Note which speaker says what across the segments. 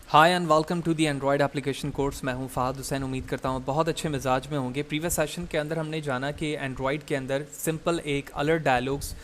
Speaker 1: Hi and welcome to the android application course. मैं हूं फ़ाहद हुसैन। उम्मीद करता हूं बहुत अच्छे मिजाज में होंगे। प्रीवियस सेशन के अंदर हमने जाना कि एंड्रॉयड के अंदर सिंपल एक अलर्ट डायलॉग्स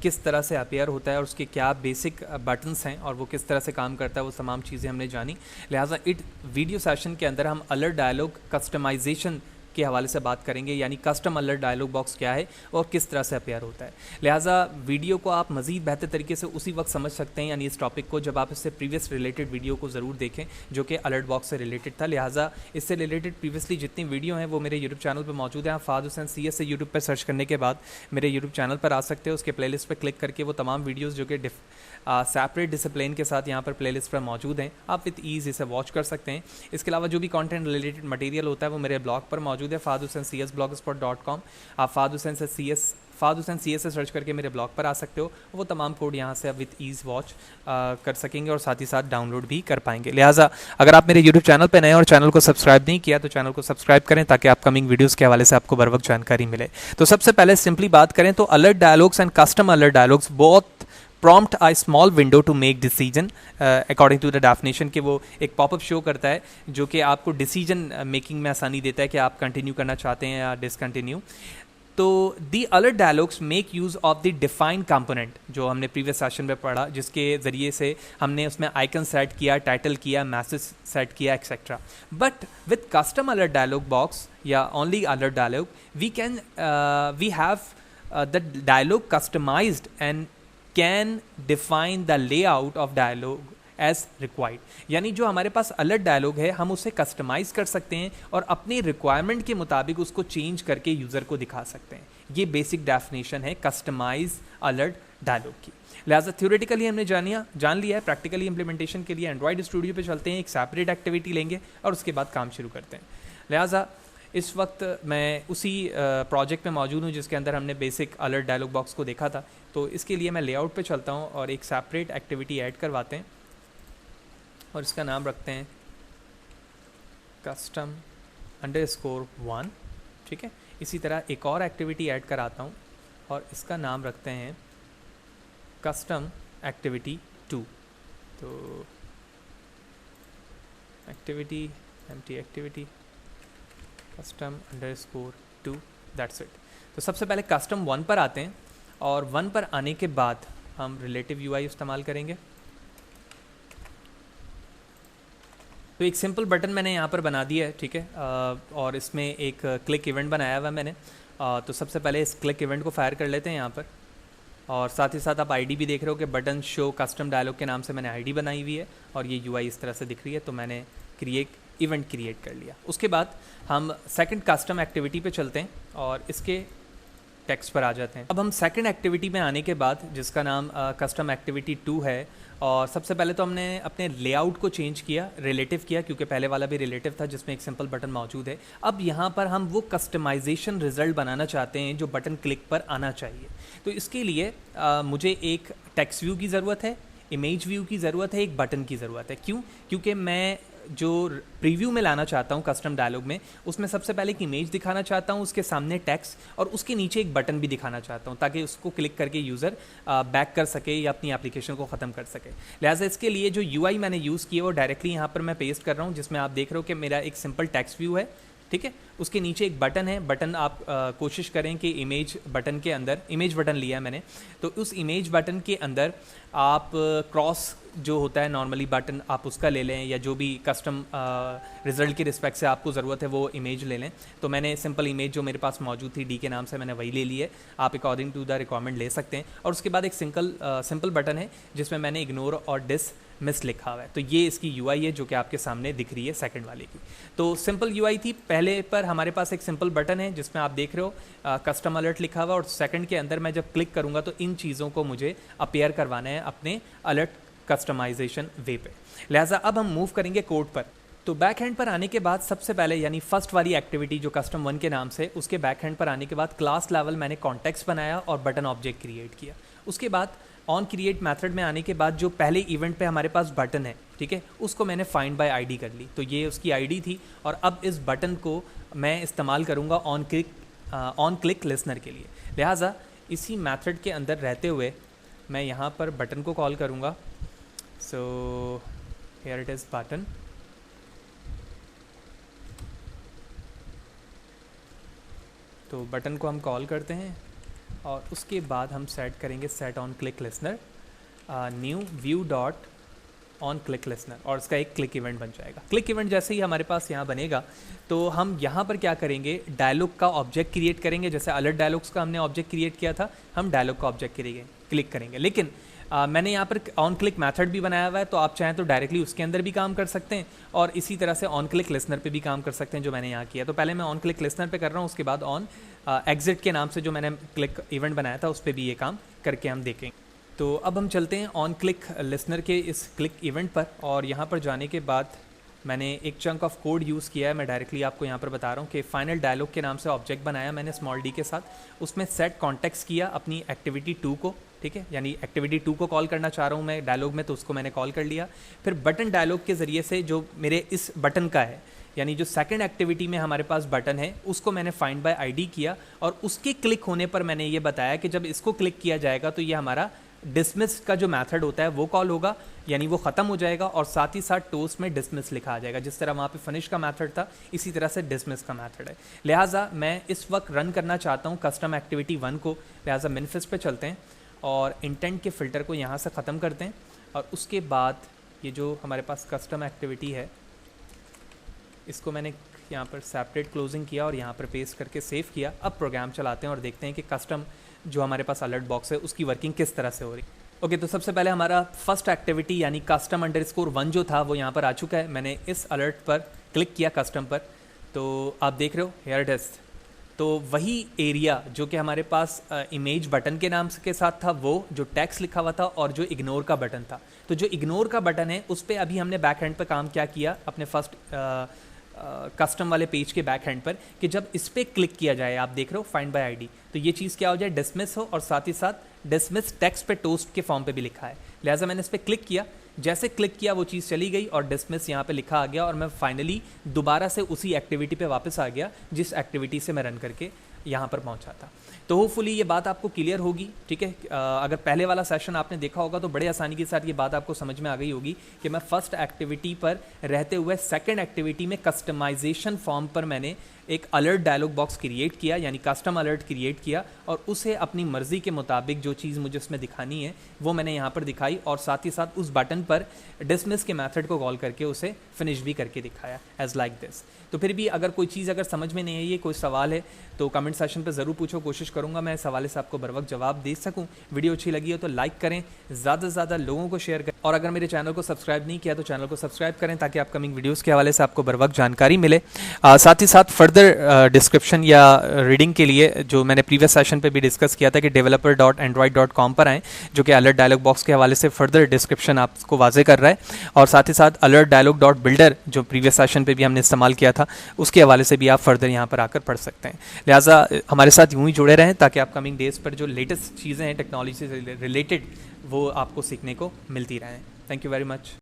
Speaker 1: किस तरह से अपीयर होता है और उसके क्या बेसिक बटन्स हैं और वो किस तरह से काम करता है, वो तमाम चीज़ें हमने जानी। लिहाजा वीडियो सेशन के अंदर हम अलर्ट डायलॉग कस्टमाइजेशन के हवाले से बात करेंगे, यानी कस्टम अलर्ट डायलॉग बॉक्स क्या है और किस तरह से अपेयर होता है। लिहाजा वीडियो को आप मज़ीद बेहतर तरीके से उसी वक्त समझ सकते हैं, यानी इस टॉपिक को, जब आप इससे प्रीवियस रिलेटेड वीडियो को ज़रूर देखें जो कि अलर्ट बॉक्स से रिलेटेड था। लिहाजा इससे रिलेटेड प्रीवियसली जितनी वीडियो हैं वो मेरे यूट्यूब चैनल पर मौजूद हैं। आप फ़ाहद हुसैन CS से यूट्यूब पर सर्च करने के बाद मेरे यूट्यूब चैनल पर आ सकते हो। उसके प्लेलिस्ट पर क्लिक करके वो तमाम वीडियोज़ जो कि सेपरेट डिसिप्लिन के साथ यहाँ पर प्लेलिस्ट पर मौजूद हैं, आप विद ईज़ इसे वॉच कर सकते हैं। इसके अलावा जो भी कंटेंट रिलेटेड मटेरियल होता है वो मेरे ब्लॉग पर मौजूद है, fahadhusaincs.blogspot.com। आप फ़ाहद हुसैन CS से सर्च करके मेरे ब्लॉग पर आ सकते हो। वो तमाम कोड यहाँ से आप विद ईज़ वॉच कर सकेंगे और साथ ही साथ डाउनलोड भी कर पाएंगे। लिहाजा अगर आप मेरे यूट्यूब चैनल पर नए और चैनल को सब्सक्राइब नहीं किया तो चैनल को सब्सक्राइब करें ताकि अपकमिंग वीडियोज़ के हवाले से आपको बर वक्त जानकारी मिले। तो सबसे पहले सिंपली बात करें तो alert dialogues and custom alert dialogues बहुत prompt a small window to make decision according to the definition, कि वो एक पॉपअप शो करता है जो कि आपको डिसीजन मेकिंग में आसानी देता है कि आप कंटिन्यू करना चाहते हैं या डिसकंटिन्यू। तो the alert dialogs make use of the defined component, जो हमने प्रीवियस सेशन में पढ़ा, जिसके ज़रिए से हमने उसमें आइकन सेट किया, टाइटल किया, मैसेज सेट किया, etcetera. But with custom alert dialog box या only alert dialog we have the dialog customised and can define the layout of dialog as required. यानी जो हमारे पास अलर्ट डायलॉग है हम उसे कस्टमाइज कर सकते हैं और अपनी रिक्वायरमेंट के मुताबिक उसको चेंज करके यूज़र को दिखा सकते हैं। ये बेसिक डेफिनेशन है कस्टमाइज अलर्ट डायलॉग की। लिहाजा थ्योरेटिकली हमने जान लिया है। प्रैक्टिकली इंप्लीमेंटेशन के लिए एंड्रॉयड स्टूडियो पे चलते हैं, एक सेपरेट एक्टिविटी लेंगे और उसके बाद काम शुरू करते हैं। लिहाजा इस वक्त मैं उसी प्रोजेक्ट में मौजूद हूँ जिसके अंदर हमने बेसिक अलर्ट डायलॉग बॉक्स को देखा था। तो इसके लिए मैं लेआउट पे चलता हूँ और एक सेपरेट एक्टिविटी ऐड करवाते हैं और इसका नाम रखते हैं custom_1। ठीक है, इसी तरह एक और एक्टिविटी ऐड कराता हूँ और इसका नाम रखते हैं custom activity 2। तो activity empty activity custom_2, that's it. तो सबसे पहले custom 1 पर आते हैं और 1 पर आने के बाद हम रिलेटिव UI इस्तेमाल करेंगे। तो एक सिंपल बटन मैंने यहाँ पर बना दिया है, ठीक है, और इसमें एक क्लिक इवेंट बनाया हुआ है मैंने। तो सबसे पहले इस क्लिक इवेंट को फायर कर लेते हैं यहाँ पर, और साथ ही साथ आप ID भी देख रहे हो कि बटन शो कस्टम डायलॉग के नाम से मैंने ID बनाई हुई है और ये UI इस तरह से दिख रही है। तो मैंने इवेंट क्रिएट कर लिया। उसके बाद हम सेकंड कस्टम एक्टिविटी पे चलते हैं और इसके टेक्स्ट पर आ जाते हैं। अब हम सेकंड एक्टिविटी में आने के बाद, जिसका नाम कस्टम एक्टिविटी 2 है, और सबसे पहले तो हमने अपने लेआउट को चेंज किया, रिलेटिव किया, क्योंकि पहले वाला भी रिलेटिव था जिसमें एक सिंपल बटन मौजूद है। अब यहाँ पर हम वो कस्टमाइजेशन रिजल्ट बनाना चाहते हैं जो बटन क्लिक पर आना चाहिए। तो इसके लिए मुझे एक टेक्स्ट व्यू की ज़रूरत है, इमेज व्यू की ज़रूरत है, एक बटन की ज़रूरत है। क्यों? क्योंकि मैं जो प्रीव्यू में लाना चाहता हूँ कस्टम डायलॉग में, उसमें सबसे पहले एक इमेज दिखाना चाहता हूँ, उसके सामने टेक्स्ट और उसके नीचे एक बटन भी दिखाना चाहता हूँ ताकि उसको क्लिक करके यूज़र बैक कर सके या अपनी एप्लीकेशन को ख़त्म कर सके। लिहाजा इसके लिए जो UI मैंने यूज़ किया वो डायरेक्टली यहाँ पर मैं पेस्ट कर रहा हूँ, जिसमें आप देख रहे हो कि मेरा एक सिंपल टेक्स्ट व्यू है, ठीक है। उसके नीचे एक बटन है। बटन आप कोशिश करें कि इमेज बटन के अंदर, इमेज बटन लिया है मैंने, तो उस इमेज बटन के अंदर आप क्रॉस जो होता है नॉर्मली बटन, आप उसका ले लें, या जो भी कस्टम रिज़ल्ट की रिस्पेक्ट से आपको ज़रूरत है वो इमेज ले लें। तो मैंने सिंपल इमेज जो मेरे पास मौजूद थी D के नाम से, मैंने वही ले ली है। आप अकॉर्डिंग टू द रिक्वायरमेंट ले सकते हैं। और उसके बाद एक सिंपल बटन है जिसमें मैंने इग्नोर और डिसमिस लिखा हुआ है। तो ये इसकी UI है जो कि आपके सामने दिख रही है सेकंड वाले की। तो सिंपल UI थी। पहले पर हमारे पास एक सिंपल बटन है जिसमें आप देख रहे हो कस्टम अलर्ट लिखा हुआ, और सेकंड के अंदर मैं जब क्लिक करूँगा तो इन चीज़ों को मुझे अपीयर करवाना है अपने अलर्ट कस्टमाइजेशन वे पे। लिहाजा अब हम मूव करेंगे कोड पर। तो बैक हैंड पर आने के बाद सबसे पहले, यानी फर्स्ट वाली एक्टिविटी जो कस्टम 1 के नाम से, उसके बैक हैंड पर आने के बाद क्लास लेवल मैंने कॉन्टेक्स्ट बनाया और बटन ऑब्जेक्ट क्रिएट किया। उसके बाद ऑन क्रिएट मेथड में आने के बाद जो पहले इवेंट पे हमारे पास बटन है, ठीक है, उसको मैंने फाइंड बाय ID कर ली। तो ये उसकी ID थी और अब इस बटन को मैं इस्तेमाल करूँगा ऑन क्लिक लिसनर के लिए। लिहाजा इसी मेथड के अंदर रहते हुए मैं यहाँ पर बटन को कॉल करूँगा। So here it is button. तो बटन को हम कॉल करते हैं और उसके बाद हम सेट करेंगे set on click listener new view dot on click listener, और इसका एक क्लिक इवेंट बन जाएगा। क्लिक इवेंट जैसे ही हमारे पास यहाँ बनेगा तो हम यहाँ पर क्या करेंगे, डायलॉग का ऑब्जेक्ट क्रिएट करेंगे। जैसे अलर्ट डायलॉग्स का हमने ऑब्जेक्ट क्रिएट किया था, हम डायलॉग का ऑब्जेक्ट क्लिक करेंगे। लेकिन मैंने यहाँ पर ऑन क्लिक मेथड भी बनाया हुआ है, तो आप चाहें तो डायरेक्टली उसके अंदर भी काम कर सकते हैं और इसी तरह से ऑन क्लिक लिसनर पे भी काम कर सकते हैं, जो मैंने यहाँ किया। तो पहले मैं ऑन क्लिक लिसनर पे कर रहा हूँ, उसके बाद ऑन एग्जिट के नाम से जो मैंने क्लिक इवेंट बनाया था उस पर भी ये काम करके हम देखेंगे। तो अब हम चलते हैं ऑन क्लिक लिसनर के इस क्लिक इवेंट पर, और यहाँ पर जाने के बाद मैंने एक चंक ऑफ कोड यूज़ किया है। मैं डायरेक्टली आपको यहाँ पर बता रहा हूँ कि फाइनल डायलॉग के नाम से ऑब्जेक्ट बनाया मैंने स्मॉल डी के साथ, उसमें सेट कॉन्टेक्स्ट किया अपनी एक्टिविटी 2 को, ठीक है, यानी एक्टिविटी 2 को कॉल करना चाह रहा हूँ मैं डायलॉग में, तो उसको मैंने कॉल कर लिया। फिर बटन डायलॉग के ज़रिए से जो मेरे इस बटन का है, यानी जो सेकंड एक्टिविटी में हमारे पास बटन है, उसको मैंने फाइंड बाय आईडी किया और उसके क्लिक होने पर मैंने ये बताया कि जब इसको क्लिक किया जाएगा तो ये हमारा डिसमिस का जो मेथड होता है वो कॉल होगा, यानी वो ख़त्म हो जाएगा, और साथ ही साथ टोस्ट में डिसमिस लिखा आ जाएगा। जिस तरह वहाँ पे फिनिश का मेथड था, इसी तरह से डिसमिस का मेथड है। लिहाजा मैं इस वक्त रन करना चाहता हूँ कस्टम एक्टिविटी 1 को, लिहाजा मिनफिस पे चलते हैं और इंटेंट के फ़िल्टर को यहाँ से ख़त्म करते हैं, और उसके बाद ये जो हमारे पास कस्टम एक्टिविटी है इसको मैंने यहाँ पर सेपरेट क्लोजिंग किया और यहाँ पर पेस्ट करके सेव किया। अब प्रोग्राम चलाते हैं और देखते हैं कि कस्टम जो हमारे पास अलर्ट बॉक्स है उसकी वर्किंग किस तरह से हो रही। ओके, तो सबसे पहले हमारा फर्स्ट एक्टिविटी यानी कस्टम _1 जो था वो यहाँ पर आ चुका है। मैंने इस अलर्ट पर क्लिक किया कस्टम पर, तो आप देख रहे हो हेयर टेस्ट, तो वही एरिया जो कि हमारे पास इमेज बटन के नाम के साथ था, वो जो टेक्स्ट लिखा हुआ था और जो इग्नोर का बटन था, तो जो इग्नोर का बटन है उस पर अभी हमने बैक हैंड पर काम क्या किया अपने फर्स्ट कस्टम वाले पेज के बैक हैंड पर, कि जब इस पर क्लिक किया जाए, आप देख रहे हो फाइंड बाय आईडी, तो ये चीज़ क्या हो जाए, डिसमिस हो, और साथ ही साथ डिसमिस टेक्स्ट पे टोस्ट के फॉर्म पे भी लिखा है। लिहाजा मैंने इस पर क्लिक किया, जैसे क्लिक किया वो चीज़ चली गई और डिसमिस यहाँ पे लिखा आ गया, और मैं फाइनली दोबारा से उसी एक्टिविटी पे वापस आ गया जिस एक्टिविटी से मैं रन करके यहाँ पर पहुँचा था। तो होपफुली ये बात आपको क्लियर होगी, ठीक है। अगर पहले वाला सेशन आपने देखा होगा तो बड़े आसानी के साथ ये बात आपको समझ में आ गई होगी कि मैं फर्स्ट एक्टिविटी पर रहते हुए सेकंड एक्टिविटी में कस्टमाइजेशन फॉर्म पर मैंने एक अलर्ट डायलॉग बॉक्स क्रिएट किया, यानी कस्टम अलर्ट क्रिएट किया, और उसे अपनी मर्ज़ी के मुताबिक जो चीज़ मुझे उसमें दिखानी है वो मैंने यहाँ पर दिखाई, और साथ ही साथ उस बटन पर डिसमिस के मेथड को कॉल करके उसे फिनिश भी करके दिखाया एज लाइक दिस। तो फिर भी अगर कोई चीज़ अगर समझ में नहीं आई है, कोई सवाल है, तो कमेंट सेक्शन पर ज़रूर पूछो, कोशिश करूँगा मैं इस हवाले से आपको बर वक्त जवाब दे सकूँ। वीडियो अच्छी लगी हो तो लाइक करें, ज़्यादा से ज़्यादा लोगों को शेयर करें, और अगर मेरे चैनल को सब्सक्राइब नहीं किया तो चैनल को सब्सक्राइब करें ताकि अपकमिंग वीडियोज़ के हवाले से आपको बर वक्त जानकारी मिले। साथ ही साथ फर्दर डिस्क्रिप्शन या रीडिंग के लिए जो मैंने प्रीवियस सेशन पे भी डिस्कस किया था कि developer.android.com पर आएँ, जो कि अलर्ट डायलॉग बॉक्स के हवाले से फर्दर डिस्क्रिप्शन आपको वाजे कर रहा है, और साथ ही साथ अलर्ट डायलॉग.builder जो प्रीवियस सेशन पे भी हमने इस्तेमाल किया था उसके हवाले से भी आप फर्दर यहाँ पर आकर पढ़ सकते हैं। लिहाजा हमारे साथ यूँ ही जुड़े रहें ताकि अपकमिंग डेज़ पर जो लेटेस्ट चीज़ें हैं टेक्नोलॉजी से रिलेटेड वो आपको सीखने को मिलती रहें। Thank you very much.